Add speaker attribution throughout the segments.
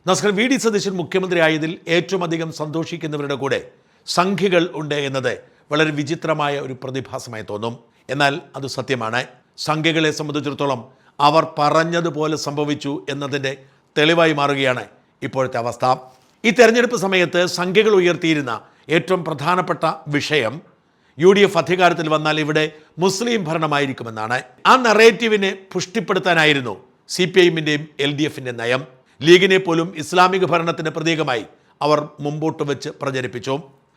Speaker 1: നമസ്കാരം. V D Satheesan മുഖ്യമന്ത്രിയായതിൽ ഏറ്റവും അധികം സന്തോഷിക്കുന്നവരുടെ കൂടെ സംഘികൾ ഉണ്ട് എന്നത് വളരെ വിചിത്രമായ ഒരു പ്രതിഭാസമായി തോന്നും. എന്നാൽ അത് സത്യമാണ്. സംഘികളെ സംബന്ധിച്ചിടത്തോളം അവർ പറഞ്ഞതുപോലെ സംഭവിച്ചു എന്നതിൻ്റെ തെളിവായി മാറുകയാണ് ഇപ്പോഴത്തെ അവസ്ഥ. ഈ തെരഞ്ഞെടുപ്പ് സമയത്ത് സംഘികൾ ഉയർത്തിയിരുന്ന ഏറ്റവും പ്രധാനപ്പെട്ട വിഷയം UDF അധികാരത്തിൽ വന്നാൽ ഇവിടെ മുസ്ലിം ഭരണമായിരിക്കുമെന്നാണ്. ആ നറേറ്റീവിനെ പുഷ്ടിപ്പെടുത്താനായിരുന്നു CPIഎമ്മിൻ്റെയും LDFിൻ്റെ നയം. ലീഗിനെ പോലും ഇസ്ലാമിക ഭരണത്തിൻ്റെ പ്രതീകമായി അവർ മുമ്പോട്ട് വെച്ച് പ്രചരിപ്പിച്ചു.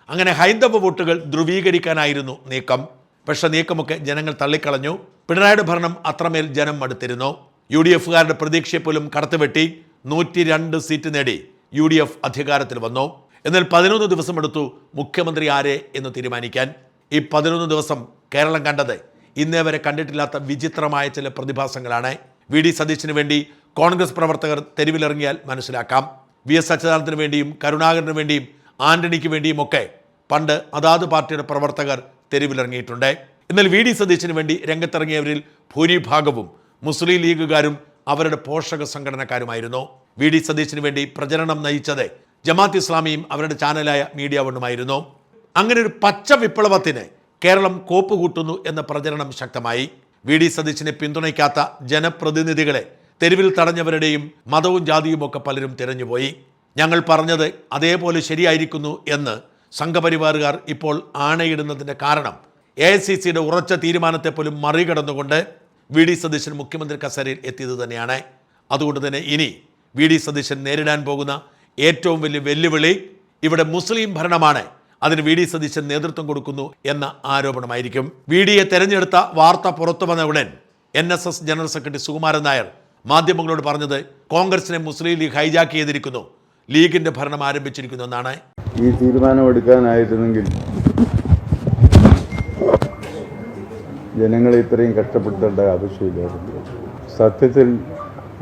Speaker 1: അങ്ങനെ ഹൈന്ദവ വോട്ടുകൾ ധ്രുവീകരിക്കാനായിരുന്നു നീക്കം. പക്ഷേ നീക്കമൊക്കെ ജനങ്ങൾ തള്ളിക്കളഞ്ഞു. പിണറായിയുടെ ഭരണം അത്രമേൽ ജനം മടുത്തിരുന്നു. UDFകാരുടെ പ്രതീക്ഷയെപ്പോലും കടത്തുവെട്ടി 102 സീറ്റ് നേടി UDF അധികാരത്തിൽ വന്നു. എന്നാൽ 11 ദിവസമെടുത്തു മുഖ്യമന്ത്രി ആരെ എന്ന് തീരുമാനിക്കാൻ. ഈ 11 ദിവസം കേരളം കണ്ടത് ഇന്നേ വരെ കണ്ടിട്ടില്ലാത്ത വിചിത്രമായ ചില പ്രതിഭാസങ്ങളാണ്. വി ഡി സതീശന് വേണ്ടി കോൺഗ്രസ് പ്രവർത്തകർ തെരുവിലിറങ്ങിയാൽ മനസ്സിലാക്കാം. VS അച്യുതാനന്ദന് വേണ്ടിയും കരുണാകരന് വേണ്ടിയും ആന്റണിക്ക് വേണ്ടിയും ഒക്കെ പണ്ട് അതാത് പാർട്ടിയുടെ പ്രവർത്തകർ തെരുവിലിറങ്ങിയിട്ടുണ്ട്. എന്നാൽ വി ഡി സതീശന് വേണ്ടി രംഗത്തിറങ്ങിയവരിൽ ഭൂരിഭാഗവും മുസ്ലിം ലീഗുകാരും അവരുടെ പോഷക സംഘടനക്കാരുമായിരുന്നു. വി ഡി സതീശന് വേണ്ടി പ്രചരണം നയിച്ചത് ജമാഅത്ത് ഇസ്ലാമിയും അവരുടെ ചാനലായ മീഡിയ വണ്ണുമായിരുന്നു. അങ്ങനെ ഒരു പച്ച വിപ്ലവത്തിന് കേരളം കോപ്പുകൂട്ടുന്നു എന്ന പ്രചരണം ശക്തമായി. വി ഡി സതീശനെ പിന്തുണയ്ക്കാത്ത ജനപ്രതിനിധികളെ തെരുവിൽ തടഞ്ഞവരുടെയും മതവും ജാതിയും ഒക്കെ പലരും തിരഞ്ഞുപോയി. ഞങ്ങൾ പറഞ്ഞത് അതേപോലെ ശരിയായിരിക്കുന്നു എന്ന് സംഘപരിവാറുകാർ ഇപ്പോൾ ആണയിടുന്നതിൻ്റെ കാരണം AICCയുടെ ഉറച്ച തീരുമാനത്തെ പോലും മറികടന്നുകൊണ്ട് വി ഡി സതീശൻ മുഖ്യമന്ത്രി കസേരയിൽ എത്തിയത് തന്നെയാണ്. അതുകൊണ്ട് തന്നെ ഇനി വി ഡി സതീശൻ നേരിടാൻ പോകുന്ന ഏറ്റവും വലിയ വെല്ലുവിളി ഇവിടെ മുസ്ലിം ഭരണമാണ്. അതിന് വി ഡി സതീശൻ നേതൃത്വം കൊടുക്കുന്നു എന്ന ആരോപണമായിരിക്കും. വി ഡിയെ തെരഞ്ഞെടുത്ത വാർത്ത പുറത്തു വന്ന ഉടൻ NSS general secretary Sukumaran Nair മാധ്യമങ്ങളോട് പറഞ്ഞത് കോൺഗ്രസിനെ മുസ്ലിം ലീഗ് ഹൈജാക്ക് ചെയ്തിരിക്കുന്നു, ലീഗിന്റെ ഭരണം ആരംഭിച്ചിരിക്കുന്നു എന്നാണ്.
Speaker 2: ഈ തീരുമാനമെടുക്കാനായിരുന്നെങ്കിൽ ജനങ്ങളെ ഇത്രയും കഷ്ടപ്പെടുത്തേണ്ട ആവശ്യമില്ലായിരുന്നു. സത്യത്തിൽ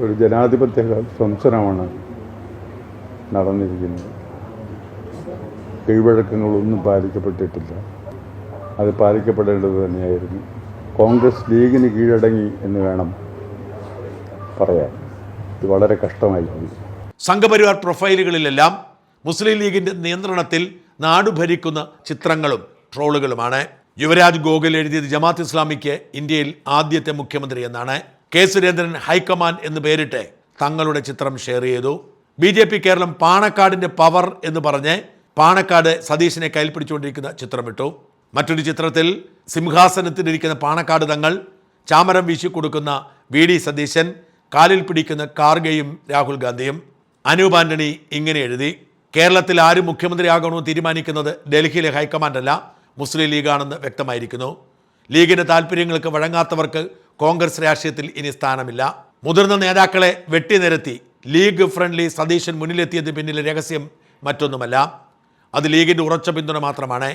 Speaker 2: ഒരു ജനാധിപത്യ സംസരമാണ് നടന്നിരിക്കുന്നത്. കീഴ്വഴക്കങ്ങളൊന്നും പാലിക്കപ്പെട്ടിട്ടില്ല. അത് പാലിക്കപ്പെടേണ്ടത് തന്നെയായിരുന്നു. കോൺഗ്രസ് ലീഗിന് കീഴടങ്ങി എന്ന് വേണം പറയാൻ. ഇത് വളരെ കഷ്ടമായിപ്പോയി.
Speaker 1: സംഘപരിവാർ പ്രൊഫൈലുകളിലെല്ലാം മുസ്ലിം ലീഗിന്റെ നിയന്ത്രണത്തിൽ നാടു ഭരിക്കുന്ന ചിത്രങ്ങളും ട്രോളുകളുമാണ്. യുവരാജ് ഗോകുൽ എഴുതിയത് ജമാഅത്ത് ഇസ്ലാമിക്ക് ഇന്ത്യയിൽ ആദ്യത്തെ മുഖ്യമന്ത്രി എന്നാണ്. K സുരേന്ദ്രൻ ഹൈക്കമാൻഡ് എന്ന് പേരിട്ട് തങ്ങളുടെ ചിത്രം ഷെയർ ചെയ്തു. BJP കേരളം പാണക്കാടിന്റെ പവർ എന്ന് പറഞ്ഞ് പാണക്കാട് സതീശനെ കയ്യിൽ പിടിച്ചുകൊണ്ടിരിക്കുന്ന ചിത്രമിട്ടു. മറ്റൊരു ചിത്രത്തിൽ സിംഹാസനത്തിലിരിക്കുന്ന പാണക്കാട് തങ്ങൾ, ചാമരം വീശി കൊടുക്കുന്ന വി ഡി സതീശൻ, കാലിൽ പിടിക്കുന്ന കാർഗയും രാഹുൽ ഗാന്ധിയും. അനൂപ് ആന്റണി ഇങ്ങനെ എഴുതി: കേരളത്തിൽ ആര് മുഖ്യമന്ത്രിയാകണമെന്ന് തീരുമാനിക്കുന്നത് ഡൽഹിയിലെ ഹൈക്കമാൻഡ് അല്ല, മുസ്ലിം ലീഗാണെന്ന് വ്യക്തമായിരിക്കുന്നു. ലീഗിൻ്റെ താല്പര്യങ്ങൾക്ക് വഴങ്ങാത്തവർക്ക് കോൺഗ്രസ് രാഷ്ട്രീയത്തിൽ ഇനി സ്ഥാനമില്ല. മുതിർന്ന നേതാക്കളെ വെട്ടിനിരത്തി ലീഗ് ഫ്രണ്ട്ലി സതീശൻ മുന്നിലെത്തിയത് പിന്നിലെ രഹസ്യം മറ്റൊന്നുമല്ല, അത് ലീഗിൻ്റെ ഉറച്ച പിന്തുണ മാത്രമാണ്.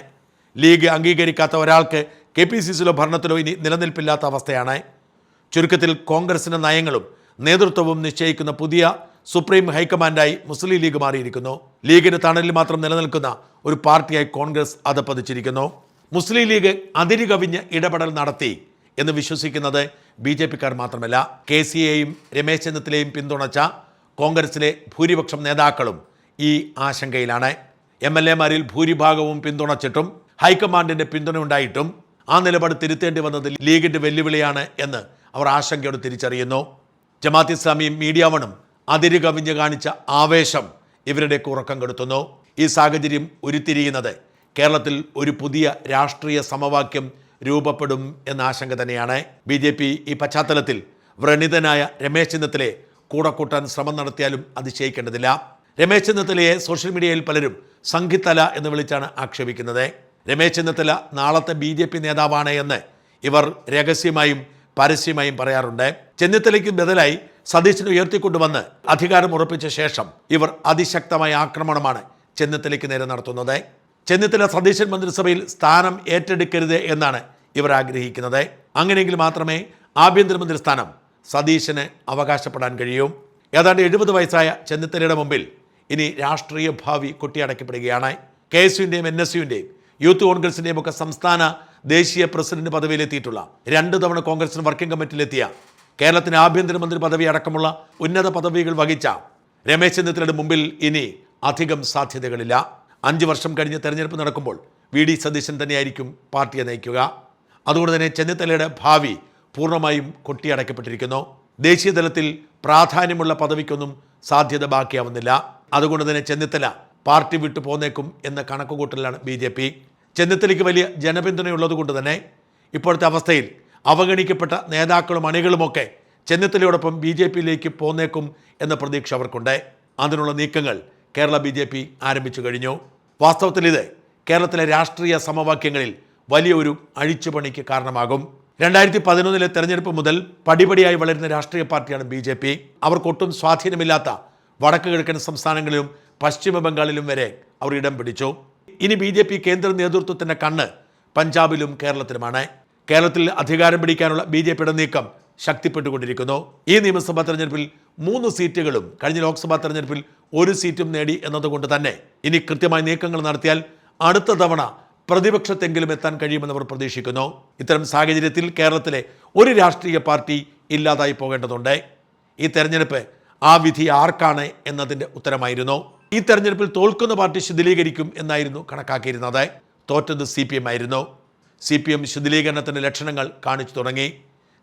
Speaker 1: ലീഗ് അംഗീകരിക്കാത്ത ഒരാൾക്ക് KPCCയിലോ ഭരണത്തിലോ ഇനി നിലനിൽപ്പില്ലാത്ത അവസ്ഥയാണ്. ചുരുക്കത്തിൽ കോൺഗ്രസിൻ്റെ നയങ്ങളും നേതൃത്വവും നിശ്ചയിക്കുന്ന പുതിയ സുപ്രീം ഹൈക്കമാൻഡായി മുസ്ലിം ലീഗ് മാറിയിരിക്കുന്നു. ലീഗിൻ്റെ തണലിൽ മാത്രം നിലനിൽക്കുന്ന ഒരു പാർട്ടിയായി കോൺഗ്രസ് അധപ്പതിച്ചിരിക്കുന്നു. മുസ്ലിം ലീഗ് അതിരുകവിഞ്ഞ് ഇടപെടൽ നടത്തി എന്ന് വിശ്വസിക്കുന്നത് BJPക്കാർ മാത്രമല്ല. KCയെയും രമേശ് ചെന്നിത്തലയെയും പിന്തുണച്ച കോൺഗ്രസിലെ ഭൂരിപക്ഷം നേതാക്കളും ഈ ആശങ്കയിലാണ്. MLAമാരിൽ ഭൂരിഭാഗവും പിന്തുണച്ചിട്ടും ഹൈക്കമാൻഡിൻ്റെ പിന്തുണ ഉണ്ടായിട്ടും ആ നിലപാട് തിരുത്തേണ്ടി വന്നത് ലീഗിൻ്റെ വെല്ലുവിളിയാണ് എന്ന് അവർ ആശങ്കയോടെ തിരിച്ചറിയുന്നു. ജമാഅത്ത് ഇസ്ലാമിയും മീഡിയ വണ്ണും അതിര് കവിഞ്ഞ് കാണിച്ച ആവേശം ഇവരുടെയൊക്കെ ഉറക്കം കെടുത്തുന്നു. ഈ സാഹചര്യം ഉരുത്തിരിയുന്നത് കേരളത്തിൽ ഒരു പുതിയ രാഷ്ട്രീയ സമവാക്യം രൂപപ്പെടും എന്ന ആശങ്ക തന്നെയാണ്. BJP ഈ പശ്ചാത്തലത്തിൽ വ്രണിതനായ രമേശ് ചെന്നിത്തലയെ കൂടെ കൂട്ടാൻ ശ്രമം നടത്തിയാലും അതിശയിക്കേണ്ടതില്ല. രമേശ് ചെന്നിത്തലയെ സോഷ്യൽ മീഡിയയിൽ പലരും സംഘിത്തല എന്ന് വിളിച്ചാണ് ആക്ഷേപിക്കുന്നത്. രമേശ് ചെന്നിത്തല നാളത്തെ BJP നേതാവാണ് എന്ന് ഇവർ രഹസ്യമായും പരസ്യമായും പറയാറുണ്ട്. ചെന്നിത്തലയ്ക്ക് ബദലായി സതീശനെ ഉയർത്തിക്കൊണ്ടുവന്ന് അധികാരം ഉറപ്പിച്ച ശേഷം ഇവർ അതിശക്തമായ ആക്രമണമാണ് ചെന്നിത്തലയ്ക്ക് നേരെ നടത്തുന്നത്. ചെന്നിത്തല സതീശൻ മന്ത്രിസഭയിൽ സ്ഥാനം ഏറ്റെടുക്കരുത് എന്നാണ് ഇവർ ആഗ്രഹിക്കുന്നത്. അങ്ങനെയെങ്കിൽ മാത്രമേ ആഭ്യന്തരമന്ത്രി സ്ഥാനം സതീശന് അവകാശപ്പെടാൻ കഴിയൂ. ഏതാണ്ട് 70 വയസ്സായ ചെന്നിത്തലയുടെ മുമ്പിൽ ഇനി രാഷ്ട്രീയ ഭാവി കൊട്ടിയടക്കപ്പെടുകയാണ്. KSUവിൻ്റെയും NSUവിൻ്റെയും യൂത്ത് കോൺഗ്രസിൻ്റെയും ഒക്കെ സംസ്ഥാന ദേശീയ പ്രസിഡന്റ് പദവിയിലെത്തിയിട്ടുള്ള 2 തവണ കോൺഗ്രസിന് വർക്കിംഗ് കമ്മിറ്റിയിലെത്തിയ കേരളത്തിന് ആഭ്യന്തരമന്ത്രി പദവി അടക്കമുള്ള ഉന്നത പദവികൾ വഹിച്ച രമേശ് ചെന്നിത്തലയുടെ മുമ്പിൽ ഇനി അധികം സാധ്യതകളില്ല. 5 വർഷം കഴിഞ്ഞ് തെരഞ്ഞെടുപ്പ് നടക്കുമ്പോൾ വി.ഡി. സതീശൻ തന്നെയായിരിക്കും പാർട്ടിയെ നയിക്കുക. അതുകൊണ്ട് തന്നെ ചെന്നിത്തലയുടെ ഭാവി പൂർണ്ണമായും കൊട്ടിയടക്കപ്പെട്ടിരിക്കുന്നു. ദേശീയ തലത്തിൽ പ്രാധാന്യമുള്ള പദവിക്കൊന്നും സാധ്യത ബാക്കിയാവുന്നില്ല. അതുകൊണ്ട് തന്നെ ചെന്നിത്തല പാർട്ടി വിട്ടു പോന്നേക്കും എന്ന കണക്കുകൂട്ടലാണ് BJP. ചെന്നിത്തലയ്ക്ക് വലിയ ജനപിന്തുണയുള്ളതുകൊണ്ട് തന്നെ ഇപ്പോഴത്തെ അവസ്ഥയിൽ അവഗണിക്കപ്പെട്ട നേതാക്കളും അണികളുമൊക്കെ ചെന്നിത്തലയോടൊപ്പം BJPയിലേക്ക് പോന്നേക്കും എന്ന പ്രതീക്ഷ അവർക്കുണ്ട്. അതിനുള്ള നീക്കങ്ങൾ കേരള BJP ആരംഭിച്ചു കഴിഞ്ഞു. വാസ്തവത്തിൽ ഇത് കേരളത്തിലെ രാഷ്ട്രീയ സമവാക്യങ്ങളിൽ വലിയൊരു അഴിച്ചുപണിക്ക് കാരണമാകും. 2011 തെരഞ്ഞെടുപ്പ് മുതൽ പടിപടിയായി വളരുന്ന രാഷ്ട്രീയ പാർട്ടിയാണ് BJP. അവർക്കൊട്ടും സ്വാധീനമില്ലാത്ത വടക്ക് കിഴക്കൻ സംസ്ഥാനങ്ങളിലും പശ്ചിമ ബംഗാളിലും വരെ അവർ ഇടം പിടിച്ചു. ഇനി BJP കേന്ദ്ര നേതൃത്വത്തിൻ്റെ കണ്ണ് പഞ്ചാബിലും കേരളത്തിലുമാണ്. കേരളത്തിൽ അധികാരം പിടിക്കാനുള്ള BJPയുടെ നീക്കം ശക്തിപ്പെട്ടുകൊണ്ടിരിക്കുന്നു. ഈ നിയമസഭാ തെരഞ്ഞെടുപ്പിൽ 3 സീറ്റുകളും കഴിഞ്ഞ ലോക്സഭാ തെരഞ്ഞെടുപ്പിൽ 1 സീറ്റും നേടി എന്നതുകൊണ്ട് തന്നെ ഇനി കൃത്യമായ നീക്കങ്ങൾ നടത്തിയാൽ അടുത്ത തവണ പ്രതിപക്ഷത്തെങ്കിലും എത്താൻ കഴിയുമെന്ന് അവർ പ്രതീക്ഷിക്കുന്നു. ഇത്തരം സാഹചര്യത്തിൽ കേരളത്തിലെ ഒരു രാഷ്ട്രീയ പാർട്ടി ഇല്ലാതായി പോകേണ്ടതുണ്ട്. ഈ തെരഞ്ഞെടുപ്പ് ആ വിധി ആർക്കാണ് എന്നതിൻ്റെ ഉത്തരമായിരുന്നു. ഈ തെരഞ്ഞെടുപ്പിൽ തോൽക്കുന്ന പാർട്ടി ശിഥിലീകരിക്കും എന്നായിരുന്നു കണക്കാക്കിയിരുന്നത്. തോറ്റത് CPM ആയിരുന്നു. CPM ശിഥിലീകരണത്തിൻ്റെ ലക്ഷണങ്ങൾ കാണിച്ചു തുടങ്ങി.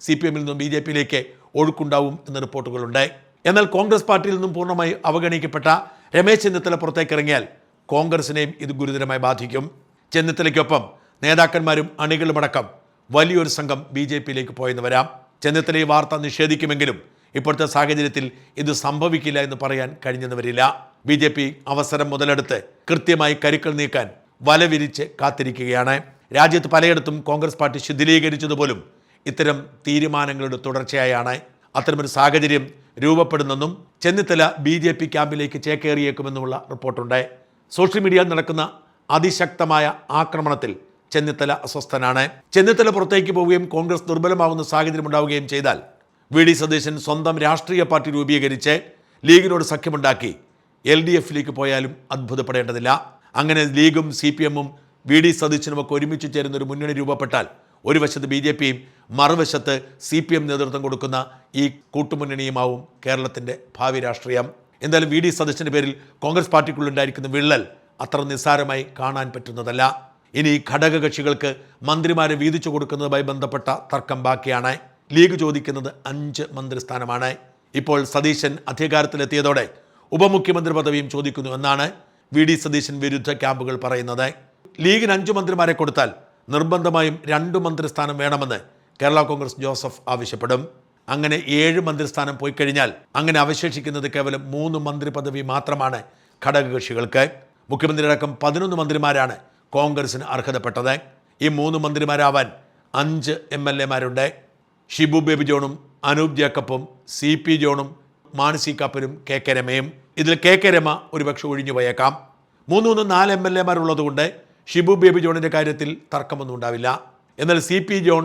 Speaker 1: CPMൽ നിന്നും BJPയിലേക്ക് ഒഴുക്കുണ്ടാവും എന്ന റിപ്പോർട്ടുകളുണ്ട്. എന്നാൽ കോൺഗ്രസ് പാർട്ടിയിൽ നിന്നും പൂർണ്ണമായി അവഗണിക്കപ്പെട്ട രമേശ് ചെന്നിത്തല പുറത്തേക്കിറങ്ങിയാൽ കോൺഗ്രസിനെയും ഇത് ഗുരുതരമായി ബാധിക്കും. ചെന്നിത്തലയ്ക്കൊപ്പം നേതാക്കന്മാരും അണികളുമടക്കം വലിയൊരു സംഘം BJPയിലേക്ക് പോയെന്ന് വരാം. ചെന്നിത്തല ഈ വാർത്ത നിഷേധിക്കുമെങ്കിലും ഇപ്പോഴത്തെ സാഹചര്യത്തിൽ ഇത് സംഭവിക്കില്ല എന്ന് പറയാൻ കഴിഞ്ഞെന്ന് വരില്ല. BJP അവസരം മുതലെടുത്ത് കൃത്യമായി കരുക്കൾ നീക്കാൻ വലവിരിച്ച് കാത്തിരിക്കുകയാണ്. രാജ്യത്ത് പലയിടത്തും കോൺഗ്രസ് പാർട്ടി ശിഥിലീകരിച്ചതുപോലും ഇത്തരം തീരുമാനങ്ങളുടെ തുടർച്ചയായാണ്. അത്തരമൊരു സാഹചര്യം രൂപപ്പെടുന്നെന്നും ചെന്നിത്തല BJP ക്യാമ്പിലേക്ക് ചേക്കേറിയേക്കുമെന്നുമുള്ള റിപ്പോർട്ടുണ്ട്. സോഷ്യൽ മീഡിയയിൽ നടക്കുന്ന അതിശക്തമായ ആക്രമണത്തിൽ ചെന്നിത്തല അസ്വസ്ഥനാണ്. ചെന്നിത്തല പുറത്തേക്ക് പോവുകയും കോൺഗ്രസ് ദുർബലമാകുന്ന സാഹചര്യം ഉണ്ടാവുകയും ചെയ്താൽ വി.ഡി. സതീശൻ സ്വന്തം രാഷ്ട്രീയ പാർട്ടി രൂപീകരിച്ച് ലീഗിനോട് സഖ്യമുണ്ടാക്കി LDFയിലേക്ക് പോയാലും അത്ഭുതപ്പെടേണ്ടതില്ല. അങ്ങനെ ലീഗും CPMഉം വി.ഡി. സതീശനുമൊക്കെ ഒരുമിച്ച് ചേരുന്ന ഒരു മുന്നണി രൂപപ്പെട്ടാൽ ഒരു വശത്ത് BJPയും മറുവശത്ത് CPM നേതൃത്വം കൊടുക്കുന്ന ഈ കൂട്ടുമുന്നണിയുമാവും കേരളത്തിൻ്റെ ഭാവി രാഷ്ട്രീയം. എന്തായാലും വി.ഡി. സതീശൻ്റെ പേരിൽ കോൺഗ്രസ് പാർട്ടിക്കുള്ളുണ്ടായിരിക്കുന്ന വിള്ളൽ അത്ര നിസ്സാരമായി കാണാൻ പറ്റുന്നതല്ല. ഇനി ഘടകകക്ഷികൾക്ക് മന്ത്രിമാരെ വീതിച്ചു കൊടുക്കുന്നതുമായി ബന്ധപ്പെട്ട തർക്കം ബാക്കിയാണ്. ലീഗ് ചോദിക്കുന്നത് 5 മന്ത്രിസ്ഥാനമാണ്. ഇപ്പോൾ സതീശൻ അധികാരത്തിലെത്തിയതോടെ ഉപമുഖ്യമന്ത്രി പദവിയും ചോദിക്കുന്നു എന്നാണ് വി.ഡി. സതീശൻ വിരുദ്ധ ക്യാമ്പുകൾ പറയുന്നത്. ലീഗിന് 5 മന്ത്രിമാരെ കൊടുത്താൽ നിർബന്ധമായും 2 മന്ത്രിസ്ഥാനം വേണമെന്ന് കേരള കോൺഗ്രസ് ജോസഫ് ആവശ്യപ്പെടും. അങ്ങനെ 7 മന്ത്രിസ്ഥാനം പോയി കഴിഞ്ഞാൽ അങ്ങനെ അവശേഷിക്കുന്നത് കേവലം 3 മന്ത്രി പദവി മാത്രമാണ് ഘടകകക്ഷികൾക്ക്. മുഖ്യമന്ത്രി അടക്കം 11 മന്ത്രിമാരാണ് കോൺഗ്രസിന് അർഹതപ്പെട്ടത്. ഈ 3 മന്ത്രിമാരാവാൻ 5 MLAമാരുണ്ട്. ഷിബു ബേബി ജോണും അനൂപ് ജേക്കബും CP ജോണും മാണി കാപ്പനും KK രമയും. ഇതിൽ KK രമ ഒരുപക്ഷെ ഒഴിഞ്ഞു പോയേക്കാം. 4 MLAമാരുള്ളതുകൊണ്ട് ഷിബു ബേബി ജോണിൻ്റെ കാര്യത്തിൽ തർക്കമൊന്നും ഉണ്ടാവില്ല. എന്നാൽ CP John,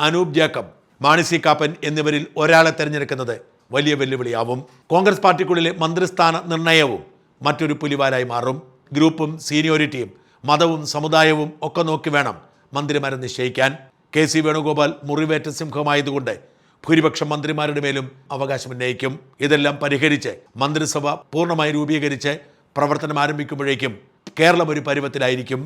Speaker 1: Anoop Jacob, Mani Kappan എന്നിവരിൽ ഒരാളെ തിരഞ്ഞെടുക്കുന്നത് വലിയ വെല്ലുവിളിയാവും. കോൺഗ്രസ് പാർട്ടിക്കുള്ളിലെ മന്ത്രിസ്ഥാന നിർണയവും മറ്റൊരു പുലിവാലായി മാറും. ഗ്രൂപ്പും സീനിയോറിറ്റിയും മതവും സമുദായവും ഒക്കെ നോക്കി വേണം മന്ത്രിമാരെ നിശ്ചയിക്കാൻ. KC വേണുഗോപാൽ മുറിവേറ്റ സിംഹമായതുകൊണ്ട് ഭൂരിപക്ഷം മന്ത്രിമാരുടെ മേലും അവകാശം ഉന്നയിക്കും. ഇതെല്ലാം പരിഹരിച്ച് മന്ത്രിസഭ പൂർണ്ണമായി രൂപീകരിച്ച് പ്രവർത്തനം ആരംഭിക്കുമ്പോഴേക്കും കേരളം ഒരു പരുവത്തിലായിരിക്കും.